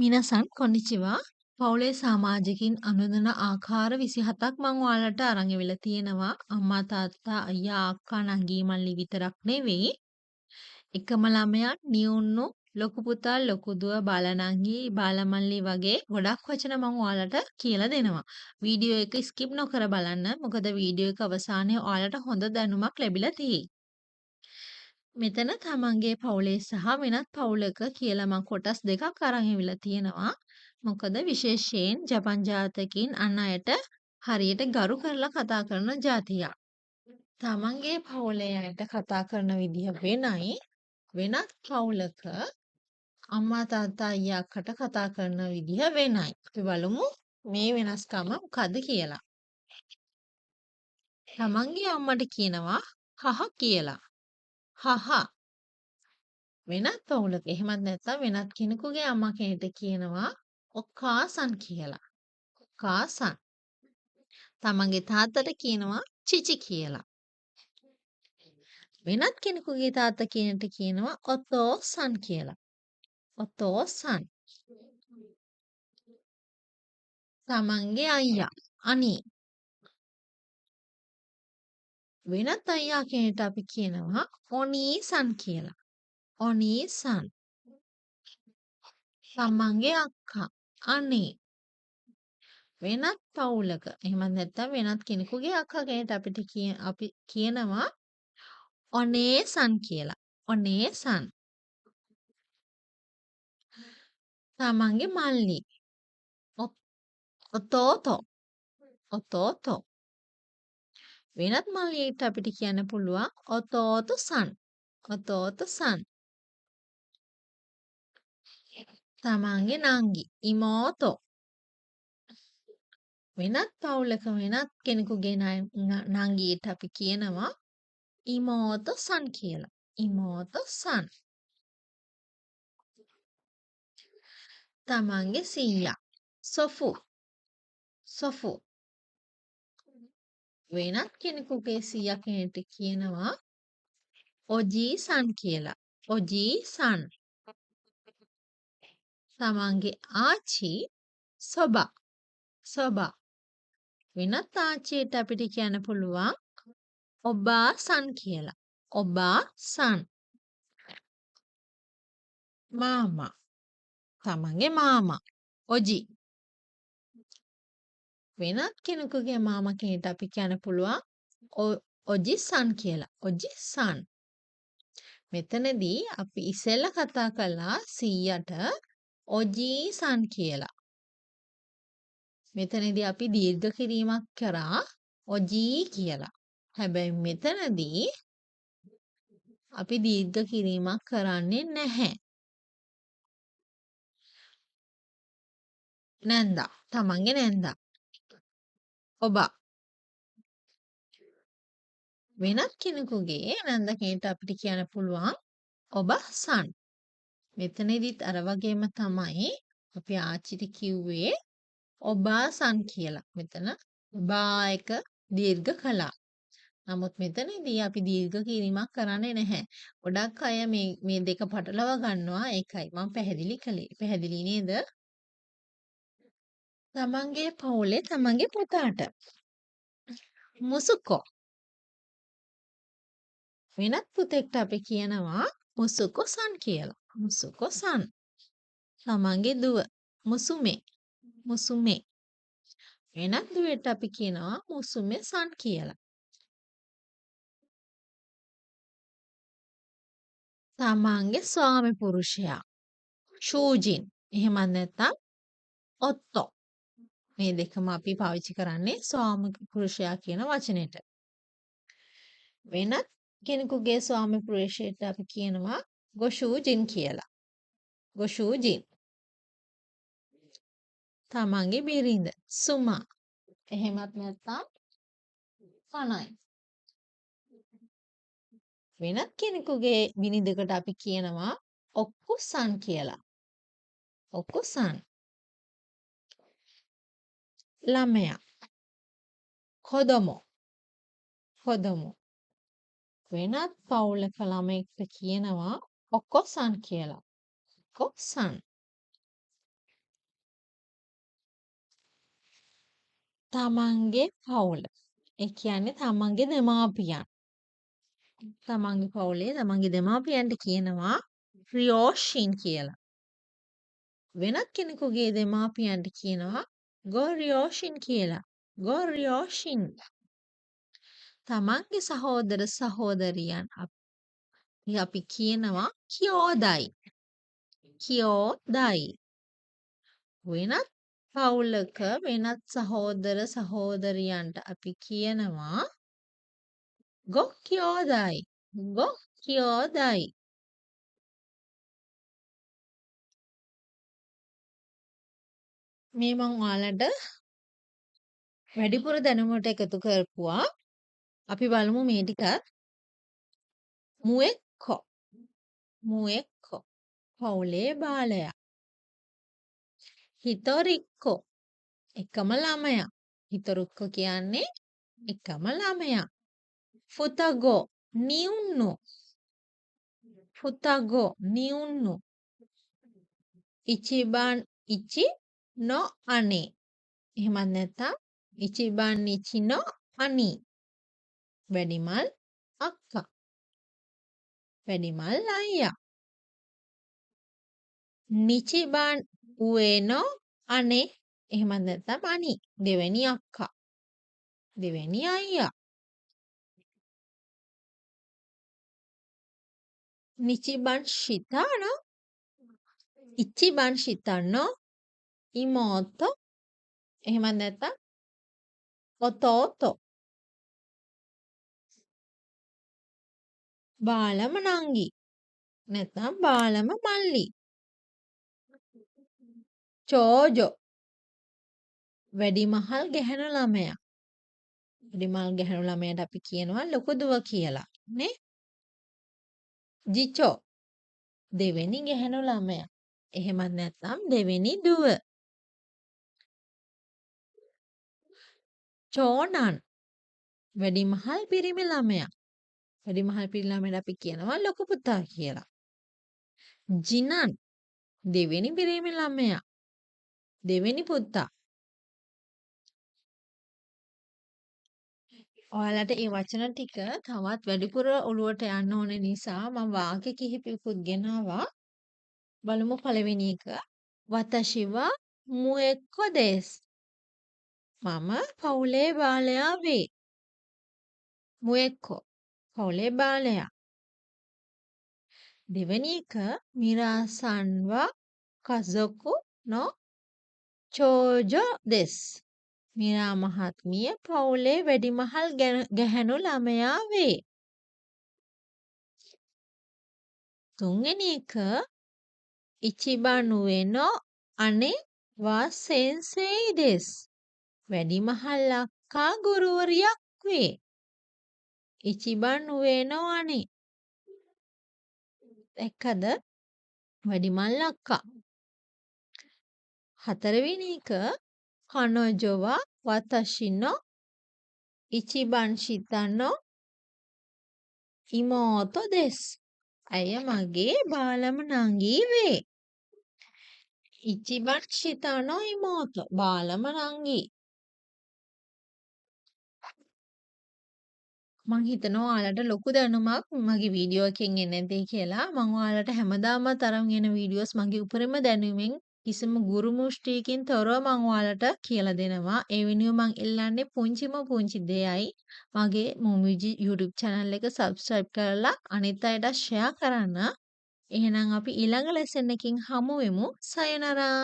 මිනසන් කොන්නිචිවා. පවුලේ සමාජිකින් අනුදන ආකාර 27ක් මං ඔයාලට අරන් එවිලා තියෙනවා. අම්මා තාත්තා අයියා අක්කා නංගී මල්ලි විතරක් නෙවෙයි. එකම ළමයා නියුන්නු ලොකු පුතා ලොකු දුව බාලනංගි බාලමල්ලි වගේ ගොඩක් වචන මං ඔයාලට කියලා දෙනවා. වීඩියෝ එක ස්කිප් නොකර බලන්න. මොකද වීඩියෝ එක අවසානයේ ඔයාලට හොඳ දැනුමක් ලැබිලා තියෙයි. මෙතන තමන්ගේ පවුලේ සහ වෙනත් පවුලක කියලා මං කොටස් දෙකක් අරන් එවිලා තියෙනවා. මොකද විශේෂයෙන් ජපන් ජාතකින් අන් අයට හරියට ගරු කරලා කතා කරන ජාතියක්. තමන්ගේ පවුලේ අයට කතා කරන විදිහ වෙනයි වෙනත් පවුලක අම්මා තාත්තා අයියා අක්කට කතා කරන විදිහ වෙනයි. අපි බලමු මේ වෙනස්කම මොකද්ද කියලා. තමන්ගේ අම්මට කියනවා හහ කියලා. හහ වෙනත් පවුලක එහෙමත් නැත්නම් වෙනත් කෙනෙකුගේ අම්මා කෙනෙක්ට කියනවා ඔක්කාසන් කියලා. ඔක්කාසන්. තමන්ගේ තාත්තට කියනවා චිචි කියලා. වෙනත් කෙනෙකුගේ තාත්තා කෙනෙක්ට කියනවා ඔතෝසන් කියලා. ඔතෝසන්. තමන්ගේ අයියා අනී. වෙනත් අයියා කෙනෙක්ට අපි කියනවා ඔනීසන් කියලා. ඔනීසන්. තමන්ගේ අක්කා අනේ. වෙනත් පවුලක එහෙමත් නැත්නම් වෙනත් කෙනෙකුගේ අක්කා කෙනෙක්ට අපි කියනවා ඔනේසන් කියලා. ඔනේසන්. තමන්ගේ මල්ලි ඔතෝතෝ. ඔතෝතෝ. වෙනත් මල්ලියෙක්ට අපිට කියන්න පුළුවන් ඔතෝතොසන්. ඔතෝතොසන්. තමන්ගේ නංගි ඉමෝතෝ. වෙනත් පවුලක වෙනත් කෙනෙකුගේ නංගියට අපි කියනවා ඉමෝතොසන් කියලා. ඉමෝතොසන්. තමන්ගේ සීයා සොෆු. සොෆු. වෙනත් කෙනෙකුගේ සීයා කෙනෙක්ට කියනවා ඔජීසන් කියලා. ඔජීසන්. තමන්ගේ ආච්චි සොබා. සොබා. වෙනත් ආච්චියට අපිට කියන්න පුළුවන් ඔබාසන් කියලා. ඔබාසන්. මාමා. තමන්ගේ මාමා. ඔජි. වෙනත් කෙනෙකුගේ මාමා කෙනෙක්ට අපි කියන්න පුළුවන් ඔජිසන් කියලා. ඔජිසන්. මෙතනදී අපි ඉස්සෙල්ලා කතා කළා සීයට ඔජීසන් කියලා. මෙතනදී අපි දීර්ඝ කිරීමක් කරා ඔජී කියලා. හැබැයි මෙතනදී අපි දීර්ඝ කිරීමක් කරන්නේ නැහැ. නැන්දා. තමන්ගේ නැන්දා. ඔබා. වෙනත් කෙනෙකුගේ නැන්දා කෙනෙක්ට අපිට කියන්න පුළුවන් ඔබසන්. මෙතනදිත් අර වගේම තමයි අපි ආච්චිට කිව්වේ ඔබාසන් කියලා. මෙතන බා එක දීර්ඝ කළා. නමුත් මෙතනදී අපි දීර්ඝ කිරීමක් කරන්නේ නැහැ. ගොඩක් අය මේ දෙක පටලව ගන්නවා. ඒකයි මම පැහැදිලි කළේ. පැහැදිලි නේද? තමන්ගේ පවුලේ තමන්ගේ පුතාට මුසුකෝ. වෙනත් පුතෙක්ට අපි කියනවා මුසුකෝ-සන් කියලා. මුසුකෝ-සන්. තමන්ගේ දුව මුසුමේ. මුසුමේ. වෙනත් දුවට අපි කියනවා මුසුමේ-සන් කියලා. තමන්ගේ ස්වාමි පුරුෂයා චූජින්. එහෙමත් නැත්නම් ඔත්තෝ. මේ දෙකම අපි පාවිච්චි කරන්නේ ස්වාමි පුරුෂයා කියන වචනෙට. වෙනත් කෙනෙකුගේ ස්වාමි පුරුෂයාට අපි කියනවා ගොෂූජින් කියලා. ගොෂූජින්. තමන්ගේ බිරිඳ සුමා. එහෙමත් නැත්නම් කණයි. වෙනත් කෙනෙකුගේ බිරිඳකට අපි කියනවා ඔක්කුසන් කියලා. ඔක්කුසන්. ළමයා කොදොමෝ. කොදොමෝ. වෙනත් පවුලක ළමයෙක්ට කියනවා ඔකොසන් කියලා. ඔකොසන්. තමන්ගේ පවුල. ඒ කියන්නේ තමන්ගේ දෙමාපියන්. තමන්ගේ පවුලේ තමන්ගේ දෙමාපියන්ට කියනවා රියෝෂින් කියලා. වෙනත් කෙනෙකුගේ දෙමාපියන්ට කියනවා ගොරියෝෂින් කියලා. ගොරියෝෂින්. තමන්ගේ සහෝදර සහෝදරියන් අපි කියනවා කියෝදයි. කියෝදයි. වෙනත් පවුලක වෙනත් සහෝදර සහෝදරියන්ට අපි කියනවා ගොක්කියෝදයි. ගොක්කියෝදයි. මේ මං ඔයාලට වැඩිපුර දැනුමට එකතු කරපුවා. අපි බලමු මේ ටිකත්. මුවෙක්කො. මුවෙක්කො. පවුලේ බාලයා. හිතොරික්කො. එකම ළමයා. හිතොරික්කො කියන්නේ එකම ළමයා. ෆුතගෝ නියුන්නු. ෆුතගෝ නියුන්නු. ඉචිබන් ඉචි නො අනේ. එහෙමත් නැත්නම් ඉචිබන් ඉචි නො අනි. වැඩිමල් අක්කා. වැඩිමල් අයියා. නිචිබන් උේනෝ අනේ. එහෙමත් නැත්නම් අනි. දෙවෙනි අක්කා. දෙවෙනි අයියා. නිචිබන් ශිතානෝ. ඉච්චිබන් ශිතන්නෝ. ඉමෝතෝ. එහෙමත් නැත්නම් ඔතෝතෝ. බාලම නංගි. නැත්නම් බාලම මල්ලි. චෝජෝ. වැඩිමහල් ගැහැණු ළමයා. වැඩිමහල් ගැහැණු ළමයාට අපි කියනවා ලොකු දුව කියලා නේ. ජිචෝ. දෙවෙනි ගැහැණු ළමයා. එහෙමත් නැත්නම් දෙවෙනි දුව. චෝනන්. වැඩිමහල් පිරිමි ළමයා. වැඩිමහල් පිරිමි ළමයාට අපි කියනවා ලොකු පුතා කියලා. ජිනන්. දෙවෙනි පිරිමි ළමයා. දෙවෙනි පුතා. ඔයාලට මේ වචන ටික තවත් වැඩිපුර ඔළුවට යන්න ඕන නිසා මම වාක්‍ය කිහිපයකුත් ගෙනාවා. බලමු පළවෙනි එක. වතෂි වා මුඑක්කො දෙස්. මම පවුලේ බාලයා වේ. මුඑක්කො පවුලේ බාලයා. දෙවෙනි එක මිරාසන් වා කසොකු නො චෝජෝ දෙස්. මිරා මහත්මිය පවුලේ වැඩිමහල් ගැහැණු ළමයා වේ. තුන්වෙනි එක ඉචිබන් උේනෝ අනේ වා සෙන්සෙයි දෙස්. වැඩිමහල් අක්කා ගුරුවරියක් වේ. ඉචිබන් උේනෝ අනේ. දැක්කද? වැඩිමල් අක්කා. හතරවෙනි එක කනොජෝ වා වතෂි නො ඉචිබන් ශිතනෝ ඉමෝතෝ දෙස්. ඇය මගේ බාලම නංගී වේ. ඉචිබන් ශිතනෝ ඉමෝතෝ. බාලම නංගී. මං හිතනවා ඔයාලට ලොකු දැනුමක් මගේ වීඩියෝ එකෙන් එන්නේ නැතේ කියලා. මං ඔයාලට හැමදාමත් අරන් එන වීඩියෝස් මගේ උපරිම දැනුමින් කිසිම ගුරු මුෂ්ටියකින් තොරව මං ඔයාලට කියලා දෙනවා. ඒ වෙනුවෙන් මං ඉල්ලන්නේ පුංචි දෙයයි. මගේ මොමිජි YouTube channel එක subscribe කරලා අනිත් අයට share කරන්න. එහෙනම් අපි ඊළඟ lesson එකකින් හමු වෙමු. සයනරා.